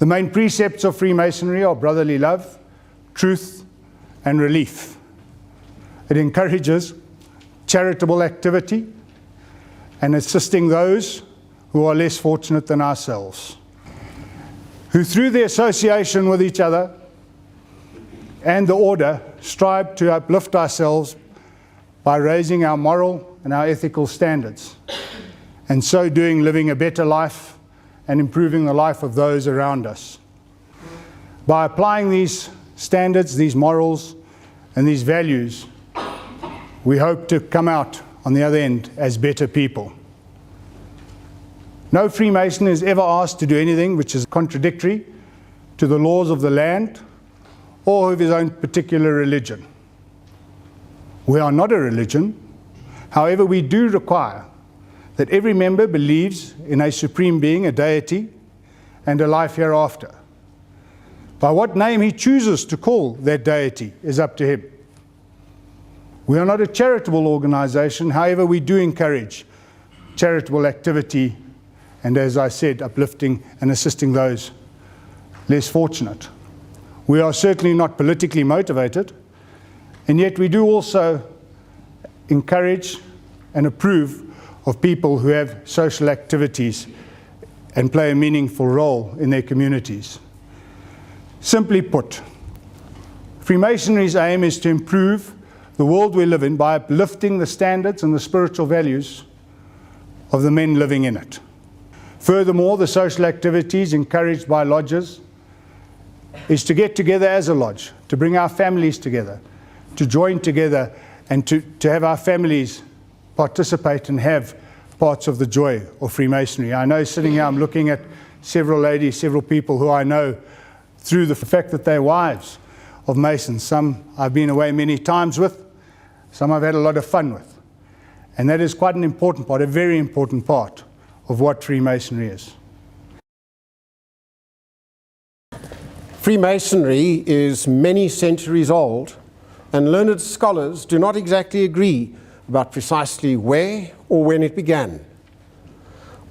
The main precepts of Freemasonry are brotherly love, truth, and relief. It encourages charitable activity and assisting those who are less fortunate than ourselves, who through the association with each other and the order strive to uplift ourselves by raising our moral and our ethical standards, and so doing living a better life and improving the life of those around us. By applying these standards, these morals, and these values, we hope to come out on the other end as better people. No Freemason is ever asked to do anything which is contradictory to the laws of the land or of his own particular religion. We are not a religion. However, we do require that every member believes in a supreme being, a deity, and a life hereafter. By what name he chooses to call that deity is up to him. We are not a charitable organization. However, we do encourage charitable activity and, as I said, uplifting and assisting those less fortunate. We are certainly not politically motivated, and yet we do also encourage and approve of people who have social activities and play a meaningful role in their communities. Simply put, Freemasonry's aim is to improve the world we live in by uplifting the standards and the spiritual values of the men living in it. Furthermore, the social activities encouraged by lodges is to get together as a lodge, to bring our families together, to join together and to have our families participate and have parts of the joy of Freemasonry. I know sitting here I'm looking at several ladies, several people who I know through the fact that they're wives of Masons. Some I've been away many times with, some I've had a lot of fun with. And that is quite an important part, a very important part of what Freemasonry is. Freemasonry is many centuries old, and learned scholars do not exactly agree about precisely where or when it began.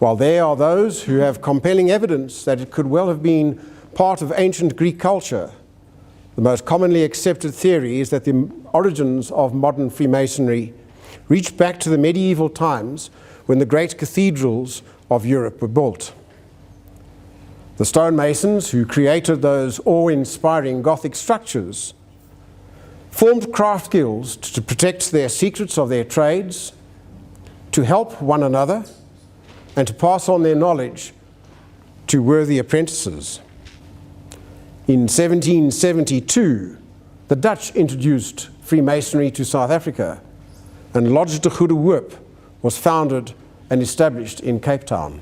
While there are those who have compelling evidence that it could well have been part of ancient Greek culture, the most commonly accepted theory is that the origins of modern Freemasonry reach back to the medieval times when the great cathedrals of Europe were built. The stonemasons who created those awe-inspiring Gothic structures formed craft guilds to protect their secrets of their trades, to help one another, and to pass on their knowledge to worthy apprentices. In 1772, the Dutch introduced Freemasonry to South Africa, and Lodge de Goede Hoop was founded and established in Cape Town.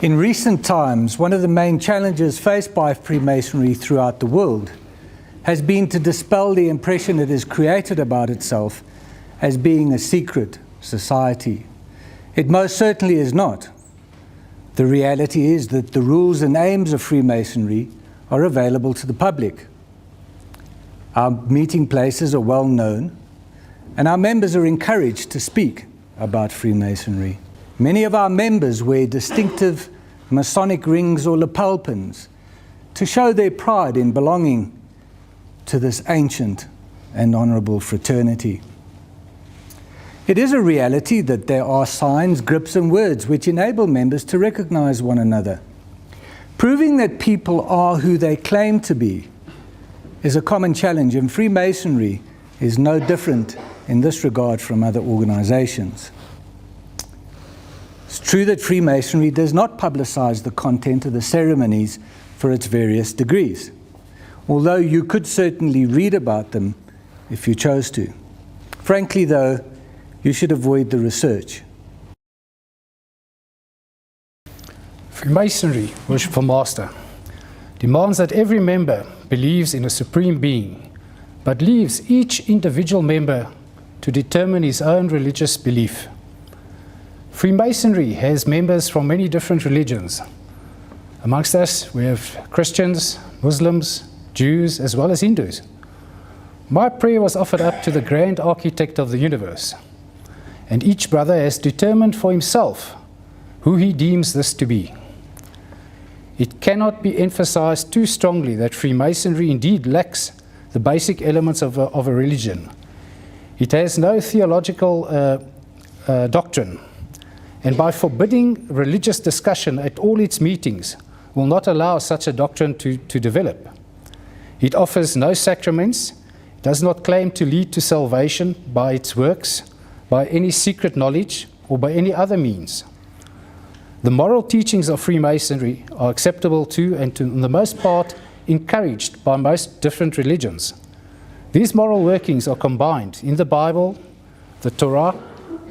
In recent times, one of the main challenges faced by Freemasonry throughout the world has been to dispel the impression it has created about itself as being a secret society. It most certainly is not. The reality is that the rules and aims of Freemasonry are available to the public. Our meeting places are well known, and our members are encouraged to speak about Freemasonry. Many of our members wear distinctive Masonic rings or lapel pins to show their pride in belonging to this ancient and honorable fraternity. It is a reality that there are signs, grips, and words which enable members to recognize one another. Proving that people are who they claim to be is a common challenge, and Freemasonry is no different in this regard from other organizations. It's true that Freemasonry does not publicize the content of the ceremonies for its various degrees, although you could certainly read about them if you chose to. Frankly, though, you should avoid the research. Freemasonry, Worshipful Master, demands that every member believes in a supreme being, but leaves each individual member to determine his own religious belief. Freemasonry has members from many different religions. Amongst us, we have Christians, Muslims, Jews, as well as Hindus. My prayer was offered up to the grand architect of the universe, and each brother has determined for himself who he deems this to be. It cannot be emphasized too strongly that Freemasonry indeed lacks the basic elements of a religion. It has no theological doctrine, and by forbidding religious discussion at all its meetings will not allow such a doctrine to develop. It offers no sacraments, does not claim to lead to salvation by its works, by any secret knowledge, or by any other means. The moral teachings of Freemasonry are acceptable to, and to the most part, encouraged by most different religions. These moral workings are combined in the Bible, the Torah,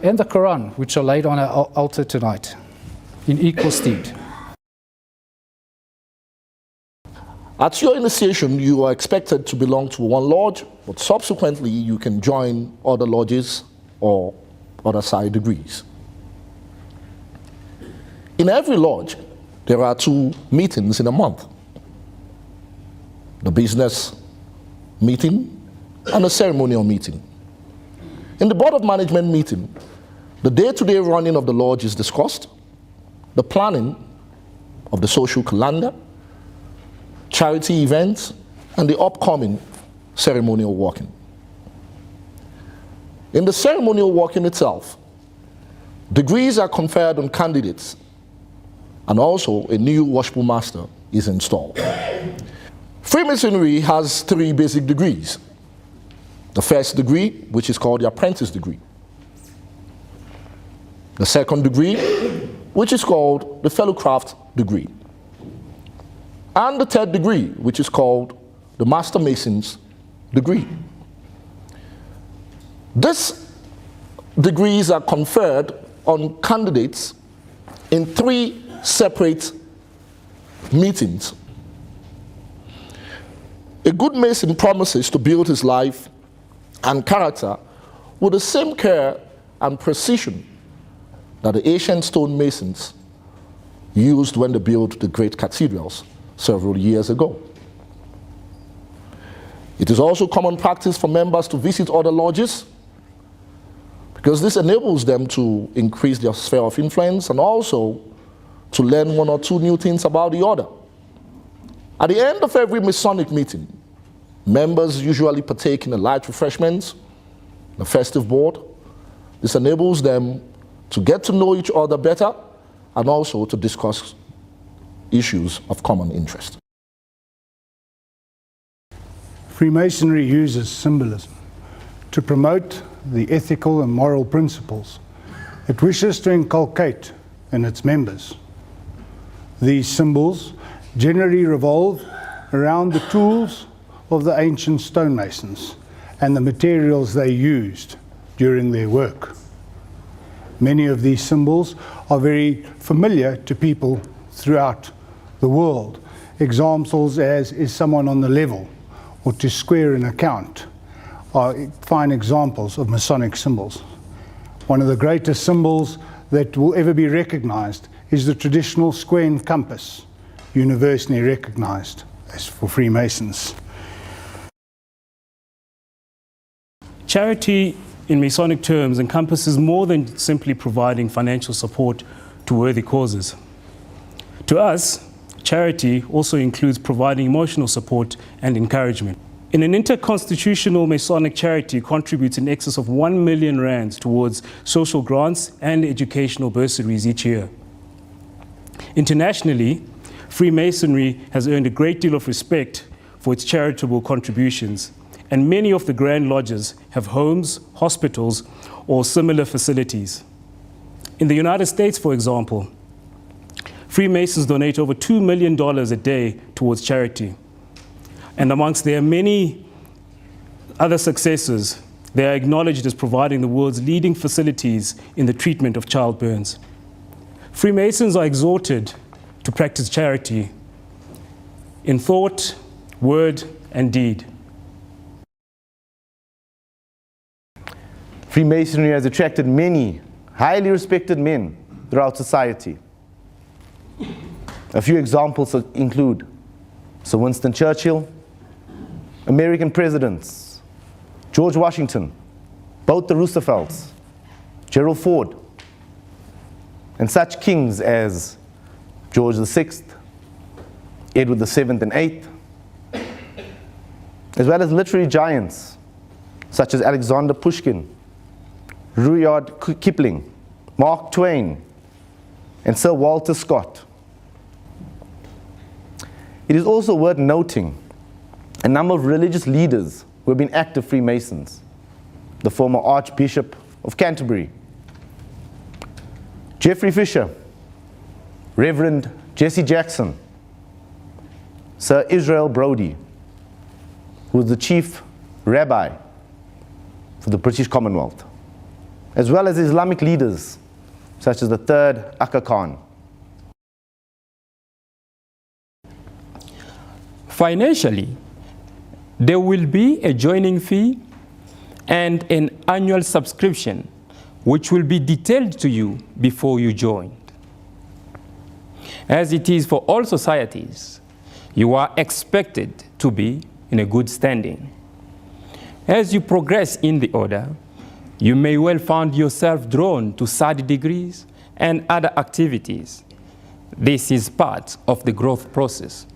and the Quran, which are laid on our altar tonight, in equal stead. At your initiation, you are expected to belong to one lodge, but subsequently you can join other lodges or other side degrees. In every lodge, there are 2 meetings in a month: the business meeting and a ceremonial meeting. In the Board of Management meeting, the day-to-day running of the lodge is discussed, the planning of the social calendar, charity events, and the upcoming ceremonial walking. In the ceremonial walking itself, degrees are conferred on candidates, and also a new worshipful master is installed. Freemasonry has 3 basic degrees. The first degree, which is called the apprentice degree. The second degree, which is called the fellowcraft degree. And the third degree, which is called the Master Mason's degree. These degrees are conferred on candidates in 3 separate meetings. A good Mason promises to build his life and character with the same care and precision that the ancient stone masons used when they built the great cathedrals several years ago. It is also common practice for members to visit other lodges, because this enables them to increase their sphere of influence and also to learn 1 or 2 new things about the order. At the end of every Masonic meeting, members usually partake in a light refreshments, the festive board. This enables them to get to know each other better and also to discuss issues of common interest. Freemasonry uses symbolism to promote the ethical and moral principles it wishes to inculcate in its members. These symbols generally revolve around the tools of the ancient stonemasons and the materials they used during their work. Many of these symbols are very familiar to people throughout the world. Examples as "is someone on the level" or "to square an account" are fine examples of Masonic symbols. One of the greatest symbols that will ever be recognized is the traditional square and compass, universally recognized as for Freemasons. Charity, in Masonic terms, encompasses more than simply providing financial support to worthy causes. To us, charity also includes providing emotional support and encouragement. In an interconstitutional Masonic charity contributes in excess of 1 million rands towards social grants and educational bursaries each year. Internationally, Freemasonry has earned a great deal of respect for its charitable contributions, and many of the Grand Lodges have homes, hospitals, or similar facilities. In the United States, for example, Freemasons donate over $2 million a day towards charity. And amongst their many other successes, they are acknowledged as providing the world's leading facilities in the treatment of child burns. Freemasons are exhorted to practice charity in thought, word, and deed. Freemasonry has attracted many highly respected men throughout society. A few examples include Sir Winston Churchill, American presidents, George Washington, both the Roosevelts, Gerald Ford, And such kings as George VI, Edward VII and VIII, as well as literary giants such as Alexander Pushkin, Rudyard Kipling, Mark Twain, and Sir Walter Scott. It is also worth noting a number of religious leaders who have been active Freemasons. The former Archbishop of Canterbury, Geoffrey Fisher, Reverend Jesse Jackson, Sir Israel Brodie, who was the chief rabbi for the British Commonwealth, as well as Islamic leaders such as the third Aga Khan. Financially, there will be a joining fee and an annual subscription, which will be detailed to you before you join. As it is for all societies, you are expected to be in a good standing. As you progress in the order, you may well find yourself drawn to side degrees and other activities. This is part of the growth process,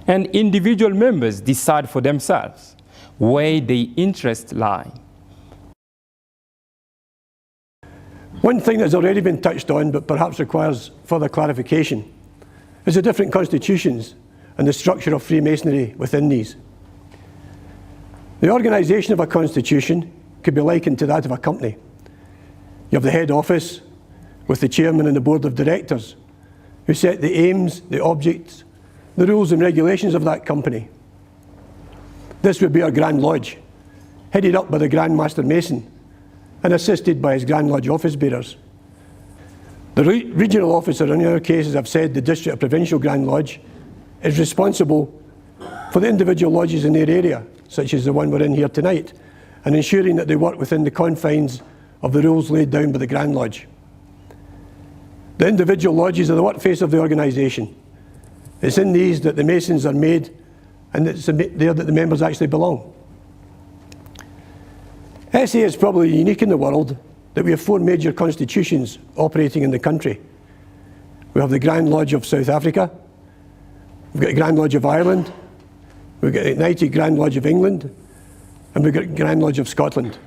and individual members decide for themselves where their interests lie. One thing that's already been touched on, but perhaps requires further clarification, is the different constitutions and the structure of Freemasonry within these. The organisation of a constitution could be likened to that of a company. You have the head office with the chairman and the board of directors who set the aims, the objects, the rules and regulations of that company. This would be our Grand Lodge, headed up by the Grand Master Mason and assisted by his Grand Lodge office bearers. The regional officer, in our case, as I've said, the District or Provincial Grand Lodge, is responsible for the individual lodges in their area, such as the one we're in here tonight, and ensuring that they work within the confines of the rules laid down by the Grand Lodge. The individual lodges are the workface of the organisation. It's in these that the Masons are made, and it's there that the members actually belong. SA is probably unique in the world that we have 4 major constitutions operating in the country. We have the Grand Lodge of South Africa, we've got the Grand Lodge of Ireland, we've got the United Grand Lodge of England, and we've got the Grand Lodge of Scotland.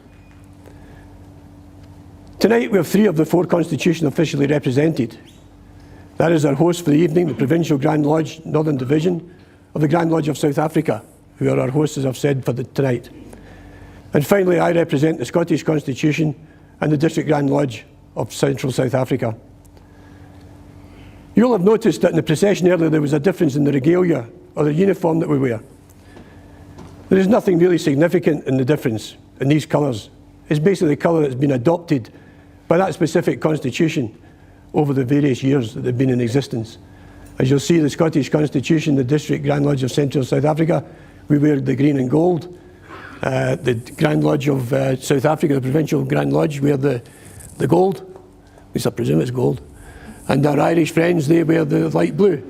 Tonight we have 3 of the 4 constitutions officially represented. That is our host for the evening, the Provincial Grand Lodge, Northern Division of the Grand Lodge of South Africa, who are our hosts, as I've said, for tonight. And finally, I represent the Scottish Constitution and the District Grand Lodge of Central South Africa. You'll have noticed that in the procession earlier there was a difference in the regalia, or the uniform that we wear. There is nothing really significant in the difference in these colours. It's basically the colour that's been adopted by that specific constitution over the various years that they've been in existence. As you'll see, the Scottish Constitution, the District Grand Lodge of Central South Africa, we wear the green and gold. The Grand Lodge of South Africa, the Provincial Grand Lodge, wear the gold. At least I presume it's gold. And our Irish friends, they wear the light blue.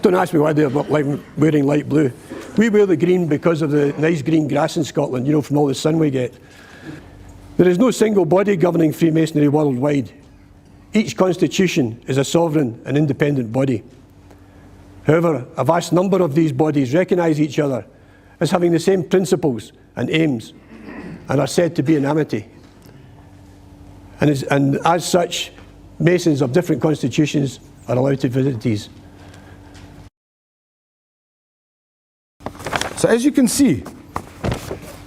Don't ask me why they're wearing light blue. We wear the green because of the nice green grass in Scotland, you know, from all the sun we get. There is no single body governing Freemasonry worldwide. Each constitution is a sovereign and independent body. However, a vast number of these bodies recognise each other as having the same principles and aims, and are said to be in amity. And as such, Masons of different constitutions are allowed to visit these. So as you can see,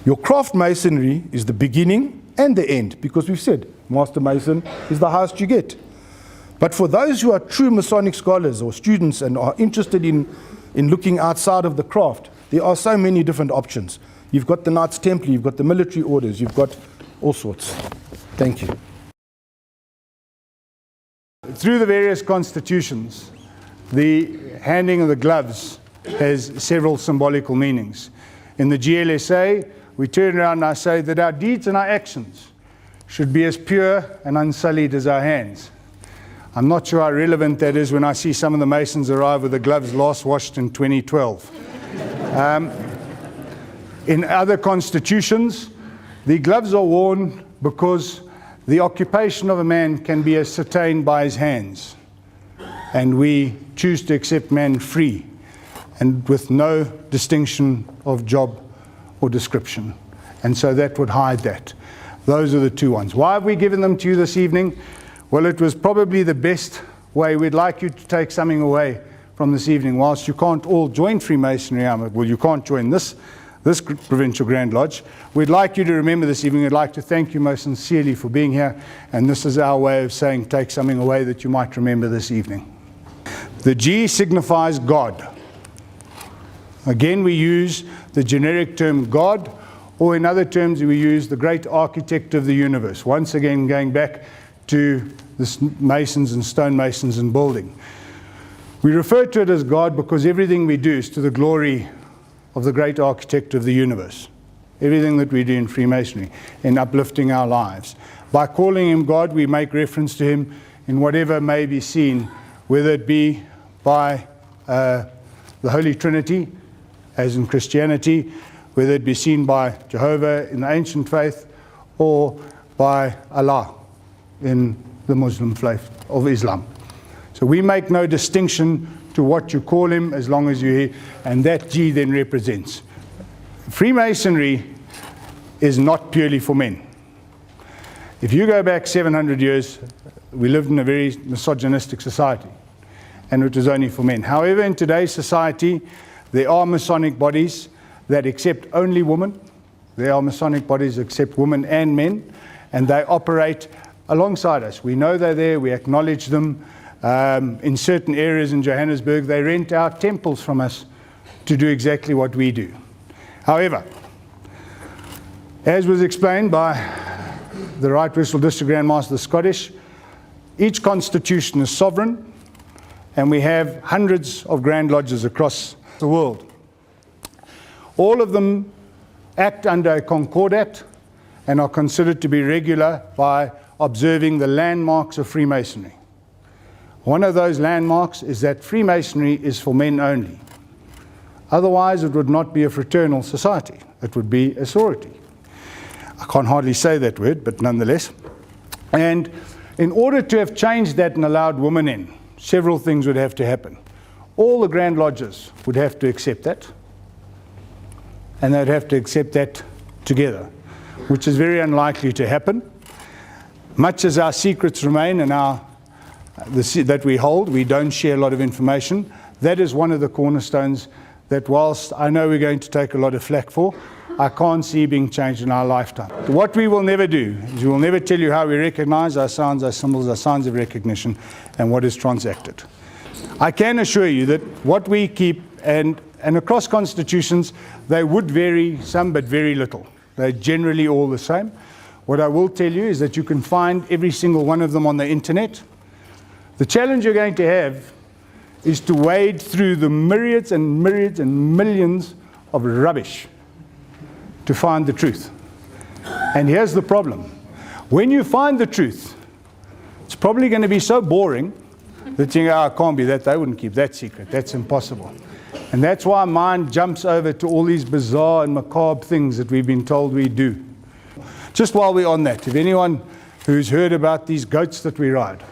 your craft masonry is the beginning and the end, because we've said Master Mason is the highest you get. But for those who are true Masonic scholars or students and are interested in looking outside of the craft, there are so many different options. You've got the Knights Templar, you've got the military orders, you've got all sorts. Thank you. Through the various constitutions, the handing of the gloves has several symbolical meanings. In the GLSA, we turn around and I say that our deeds and our actions should be as pure and unsullied as our hands. I'm not sure how relevant that is when I see some of the Masons arrive with the gloves last washed in 2012. In other constitutions, the gloves are worn because the occupation of a man can be ascertained by his hands, and we choose to accept man free and with no distinction of job or description. And so that would hide that. Those are the two ones. Why have we given them to you this evening? Well, it was probably the best way. We'd like you to take something away from this evening. Whilst you can't all join Freemasonry, well, you can't join this Provincial Grand Lodge. We'd like you to remember this evening. We'd like to thank you most sincerely for being here. And this is our way of saying take something away that you might remember this evening. The G signifies God. Again, we use the generic term God, or in other terms, we use the great architect of the universe. Once again, going back to the masons and stonemasons and building. We refer to it as God because everything we do is to the glory of the great architect of the universe. Everything that we do in Freemasonry, in uplifting our lives. By calling him God, we make reference to him in whatever may be seen, whether it be by the Holy Trinity, as in Christianity, whether it be seen by Jehovah in the ancient faith, or by Allah in the Muslim faith of Islam. So we make no distinction to what you call him as long as you're here, and that G then represents. Freemasonry is not purely for men. If you go back 700 years, we lived in a very misogynistic society, and it was only for men. However, in today's society, there are Masonic bodies that accept only women. There are Masonic bodies that accept women and men, and they operate alongside us. We know they're there, we acknowledge them. In certain areas in Johannesburg, they rent out temples from us to do exactly what we do. However, as was explained by the Right Bristol District Grand Master, the Scottish, each constitution is sovereign, and we have hundreds of Grand Lodges across the world. All of them act under a concordat and are considered to be regular by observing the landmarks of Freemasonry. One of those landmarks is that Freemasonry is for men only. Otherwise, it would not be a fraternal society. It would be a sorority. I can't hardly say that word, but nonetheless. And in order to have changed that and allowed women in, several things would have to happen. All the Grand Lodges would have to accept that, and they'd have to accept that together, which is very unlikely to happen. Much as our secrets remain and that we hold, we don't share a lot of information. That is one of the cornerstones that, whilst I know we're going to take a lot of flack for, I can't see being changed in our lifetime. What we will never do is we will never tell you how we recognize our sounds, our symbols, our signs of recognition, and what is transacted. I can assure you that what we keep, and across constitutions, they would vary some, but very little. They're generally all the same. What I will tell you is that you can find every single one of them on the internet. The challenge you're going to have is to wade through the myriads and myriads and millions of rubbish to find the truth. And here's the problem. When you find the truth, it's probably going to be so boring that you go, oh, it can't be that. They wouldn't keep that secret. That's impossible. And that's why mine jumps over to all these bizarre and macabre things that we've been told we do. Just while we're on that, if anyone who's heard about these goats that we ride,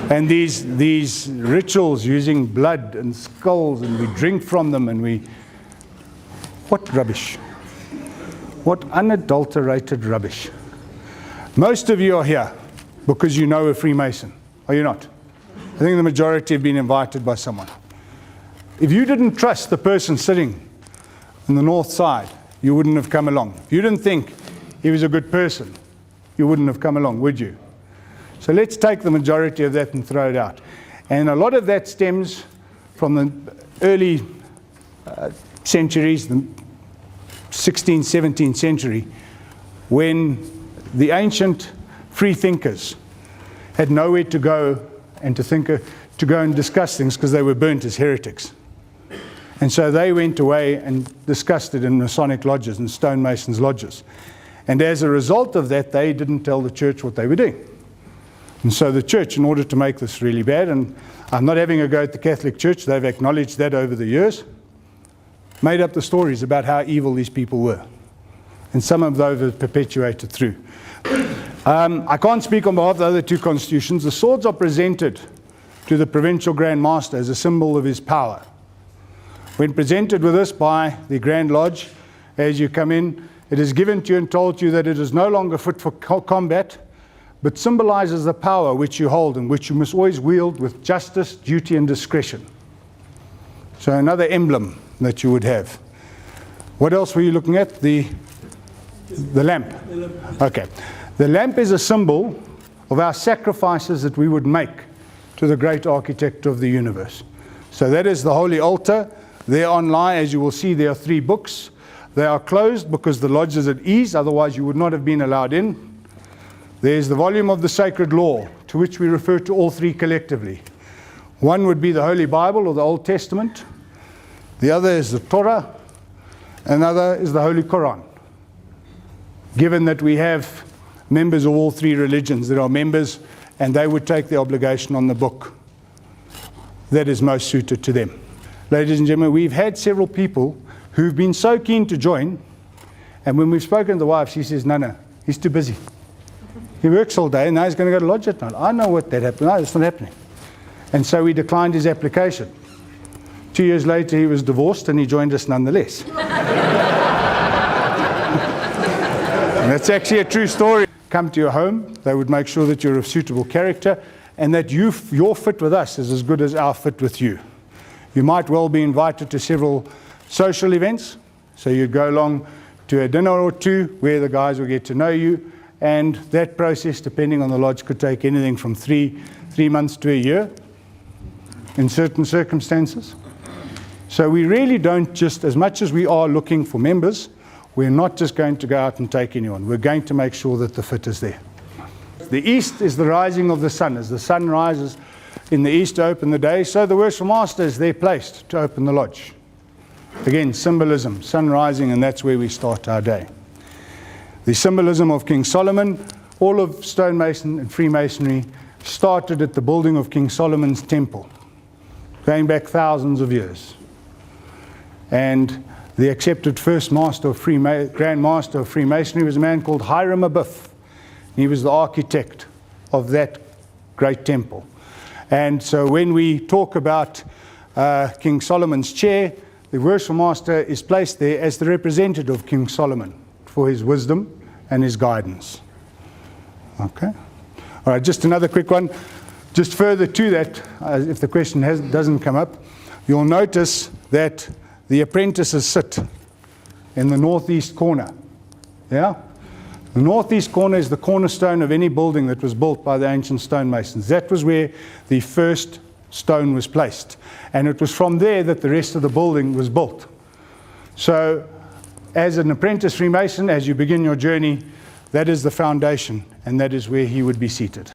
and these rituals using blood and skulls, and we drink from them, and what rubbish. What unadulterated rubbish. Most of you are here because you know a Freemason, are you not? I think the majority have been invited by someone. If you didn't trust the person sitting on the north side, you wouldn't have come along. If you didn't think he was a good person, you wouldn't have come along, would you? So let's take the majority of that and throw it out. And a lot of that stems from the early centuries, the 16th, 17th century, when the ancient free thinkers had nowhere to go and to go and discuss things because they were burnt as heretics. And so they went away and discussed it in Masonic lodges and stonemasons lodges. And as a result of that, they didn't tell the church what they were doing. And so the church, in order to make this really bad, and I'm not having a go at the Catholic Church, they've acknowledged that over the years, made up the stories about how evil these people were. And some of those are perpetuated through. I can't speak on behalf of the other two constitutions. The swords are presented to the Provincial Grand Master as a symbol of his power. When presented with this by the Grand Lodge, as you come in, it is given to you and told to you that it is no longer fit for combat, but symbolizes the power which you hold and which you must always wield with justice, duty, and discretion. So another emblem that you would have. What else were you looking at? The lamp. Okay. The lamp is a symbol of our sacrifices that we would make to the great architect of the universe. So that is the holy altar. There online, as you will see, there are 3 books. They are closed because the lodge is at ease, otherwise you would not have been allowed in. There's the volume of the sacred law, to which we refer to all 3 collectively. One would be the Holy Bible or the Old Testament. The other is the Torah. Another is the Holy Quran. Given that we have members of all 3 religions that are members, and they would take the obligation on the book that is most suited to them. Ladies and gentlemen, we've had several people who've been so keen to join, and when we've spoken to the wife, she says, no, he's too busy. He works all day, and now he's going to go to lodge at night. I know what that happened. No, it's not happening. And so we declined his application. 2 years later, he was divorced, and he joined us nonetheless. And that's actually a true story. Come to your home, they would make sure that you're of suitable character, and that your fit with us is as good as our fit with you. You might well be invited to several social events, so you'd go along to a dinner or 2 where the guys will get to know you, and that process, depending on the lodge, could take anything from 3 months to a year in certain circumstances. So we really don't just, as much as we are looking for members, we're not just going to go out and take anyone. We're going to make sure that the fit is there. The east is the rising of the sun. As the sun rises in the east to open the day, so the worshipful master is there placed to open the lodge. Again, symbolism, sun rising, and that's where we start our day. The symbolism of King Solomon, all of stonemason and Freemasonry started at the building of King Solomon's temple, going back thousands of years. And the accepted first master of Grand Master of Freemasonry was a man called Hiram Abiff. He was the architect of that great temple. And so when we talk about King Solomon's chair, the worshipful master is placed there as the representative of King Solomon for his wisdom and his guidance. Okay. All right, just another quick one. Just further to that, if the question doesn't come up, you'll notice that the apprentices sit in the northeast corner. Yeah? The northeast corner is the cornerstone of any building that was built by the ancient stonemasons. That was where the first stone was placed. And it was from there that the rest of the building was built. So, as an apprentice Freemason, as you begin your journey, that is the foundation, and that is where he would be seated.